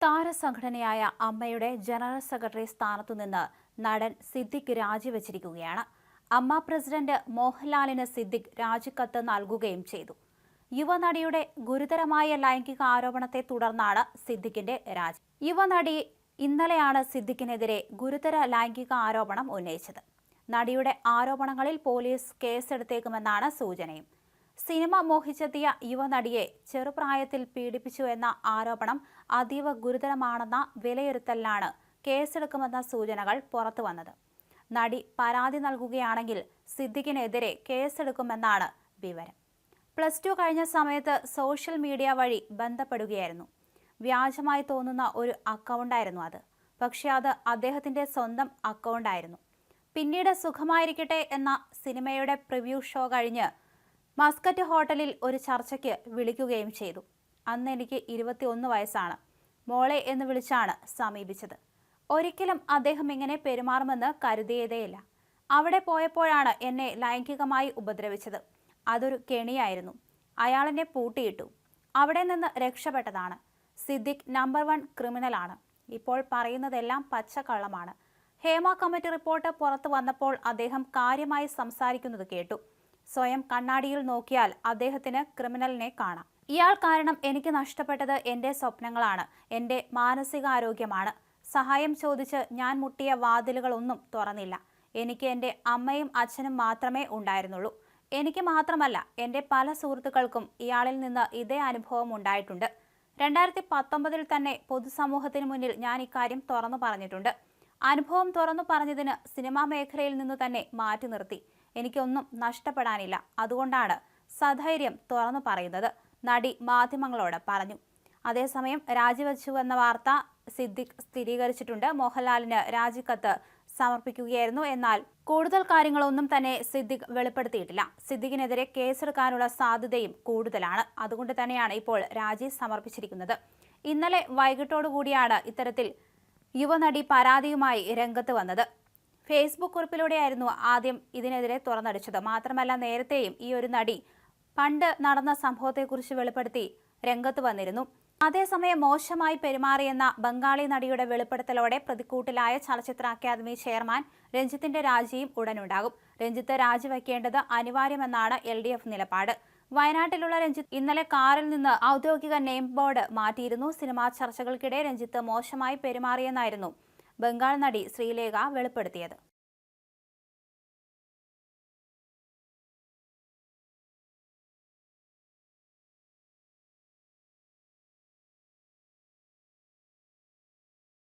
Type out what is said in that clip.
താരസംഘടനയായ അമ്മയുടെ general secretary സ്ഥാനത്തുനിന്ന് നടൻ സിദ്ദിഖ് രാജിവെച്ചിരിക്കുകയാണ്. അമ്മ പ്രസിഡന്റ് മോഹൻലാലിന് സിദ്ദിഖ് രാജിക്കത്ത് നൽകുകയും ചെയ്തു. യുവനടിയുടെ ഗുരുതരമായ ലൈംഗിക ആരോപണത്തെ തുടർന്നാണ് സിദ്ദിഖിന്റെ രാജി. യുവനടി ഇന്നലെയാണ് സിദ്ദിഖിനെതിരെ ഗുരുതര ലൈംഗിക ആരോപണം ഉന്നയിച്ചത്. നടിയുടെ ആരോപണങ്ങളിൽ പോലീസ് കേസെടുത്തേക്കുമെന്നാണ് സൂചനയും. സിനിമ മോഹിച്ചെത്തിയ യുവനടിയെ ചെറുപ്രായത്തിൽ പീഡിപ്പിച്ചു എന്ന ആരോപണം അതീവ ഗുരുതരമാണെന്ന വിലയിരുത്തലിലാണ് കേസെടുക്കുമെന്ന സൂചനകൾ പുറത്തുവന്നത്. നടി പരാതി നൽകുകയാണെങ്കിൽ സിദ്ദിഖിനെതിരെ കേസെടുക്കുമെന്നാണ് വിവരം. +2 കഴിഞ്ഞ സമയത്ത് സോഷ്യൽ മീഡിയ വഴി ബന്ധപ്പെടുകയായിരുന്നു. വ്യാജമായി തോന്നുന്ന ഒരു അക്കൗണ്ടായിരുന്നു അത്. പക്ഷേ അത് അദ്ദേഹത്തിന്റെ സ്വന്തം അക്കൗണ്ടായിരുന്നു. പിന്നീട് സുഖമായിരിക്കട്ടെ എന്ന സിനിമയുടെ പ്രിവ്യൂ ഷോ കഴിഞ്ഞ് മസ്കറ്റ് ഹോട്ടലിൽ ഒരു ചർച്ചയ്ക്ക് വിളിക്കുകയും ചെയ്തു. അന്ന് എനിക്ക് 21 വയസ്സാണ്. മോളെ എന്ന് വിളിച്ചാണ് സമീപിച്ചത്. ഒരിക്കലും അദ്ദേഹം ഇങ്ങനെ പെരുമാറുമെന്ന് കരുതിയതേയില്ല. അവിടെ പോയപ്പോഴാണ് എന്നെ ലൈംഗികമായി ഉപദ്രവിച്ചത്. അതൊരു കെണിയായിരുന്നു. അയാൾ എന്നെ പൂട്ടിയിട്ടു. അവിടെ നിന്ന് രക്ഷപ്പെട്ടതാണ്. സിദ്ദിഖ് നമ്പർ 1 ക്രിമിനലാണ്. ഇപ്പോൾ പറയുന്നതെല്ലാം പച്ചക്കള്ളമാണ്. ഹേമ കമ്മിറ്റി റിപ്പോർട്ട് പുറത്തു വന്നപ്പോൾ അദ്ദേഹം കാര്യമായി സംസാരിക്കുന്നത് കേട്ടു. സ്വയം കണ്ണാടിയിൽ നോക്കിയാൽ അദ്ദേഹത്തിന് ക്രിമിനലിനെ കാണാം. ഇയാൾ കാരണം എനിക്ക് നഷ്ടപ്പെട്ടത് എൻ്റെ സ്വപ്നങ്ങളാണ്, എൻ്റെ മാനസികാരോഗ്യമാണ്. സഹായം ചോദിച്ച് ഞാൻ മുട്ടിയ വാതിലുകളൊന്നും തുറന്നില്ല. എനിക്ക് എൻ്റെ അമ്മയും അച്ഛനും മാത്രമേ ഉണ്ടായിരുന്നുള്ളൂ. എനിക്ക് മാത്രമല്ല, എൻ്റെ പല സുഹൃത്തുക്കൾക്കും ഇയാളിൽ നിന്ന് ഇതേ അനുഭവം ഉണ്ടായിട്ടുണ്ട്. 2019 തന്നെ പൊതുസമൂഹത്തിന് മുന്നിൽ ഞാൻ ഇക്കാര്യം തുറന്നു പറഞ്ഞിട്ടുണ്ട്. അനുഭവം തുറന്നു പറഞ്ഞതിന് സിനിമാ മേഖലയിൽ നിന്നു തന്നെ മാറ്റി നിർത്തി. എനിക്കൊന്നും നഷ്ടപ്പെടാനില്ല. അതുകൊണ്ടാണ് സധൈര്യം തുറന്നു പറയുന്നത്, നടി മാധ്യമങ്ങളോട് പറഞ്ഞു. അതേസമയം രാജിവെച്ചുവെന്ന വാർത്ത സിദ്ദിഖ് സ്ഥിരീകരിച്ചിട്ടുണ്ട്. മോഹൻലാലിന് രാജിക്കത്ത് സമർപ്പിക്കുകയായിരുന്നു. എന്നാൽ കൂടുതൽ കാര്യങ്ങളൊന്നും തന്നെ സിദ്ദിഖ് വെളിപ്പെടുത്തിയിട്ടില്ല. സിദ്ദിഖിനെതിരെ കേസെടുക്കാനുള്ള സാധ്യതയും കൂടുതലാണ്. അതുകൊണ്ട് തന്നെയാണ് ഇപ്പോൾ രാജി സമർപ്പിച്ചിരിക്കുന്നത്. ഇന്നലെ വൈകിട്ടോടുകൂടിയാണ് ഇത്തരത്തിൽ യുവനടി പരാതിയുമായി രംഗത്ത് വന്നത്. ഫേസ്ബുക്ക് കുറിപ്പിലൂടെയായിരുന്നു ആദ്യം ഇതിനെതിരെ തുറന്നടിച്ചത്. മാത്രമല്ല, നേരത്തെയും ഈ ഒരു നടി പണ്ട് നടന്ന സംഭവത്തെക്കുറിച്ച് വെളിപ്പെടുത്തി രംഗത്ത് വന്നിരുന്നു. അതേസമയം മോശമായി പെരുമാറിയെന്ന ബംഗാളി നടിയുടെ വെളിപ്പെടുത്തലോടെ പ്രതിക്കൂട്ടിലായ ചലച്ചിത്ര അക്കാദമി ചെയർമാൻ രഞ്ജിത്തിന്റെ രാജിയും ഉടനുണ്ടാകും. രഞ്ജിത്ത് രാജിവെക്കേണ്ടത് അനിവാര്യമെന്നാണ് LDF നിലപാട്. വയനാട്ടിലുള്ള രഞ്ജിത്ത് ഇന്നലെ കാറിൽ നിന്ന് ഔദ്യോഗിക നെയിം ബോർഡ് മാറ്റിയിരുന്നു. സിനിമാ ചർച്ചകൾക്കിടെ രഞ്ജിത്ത് മോശമായി പെരുമാറിയെന്നായിരുന്നു ബംഗാൾ നടി ശ്രീലേഖ വെളിപ്പെടുത്തിയത്.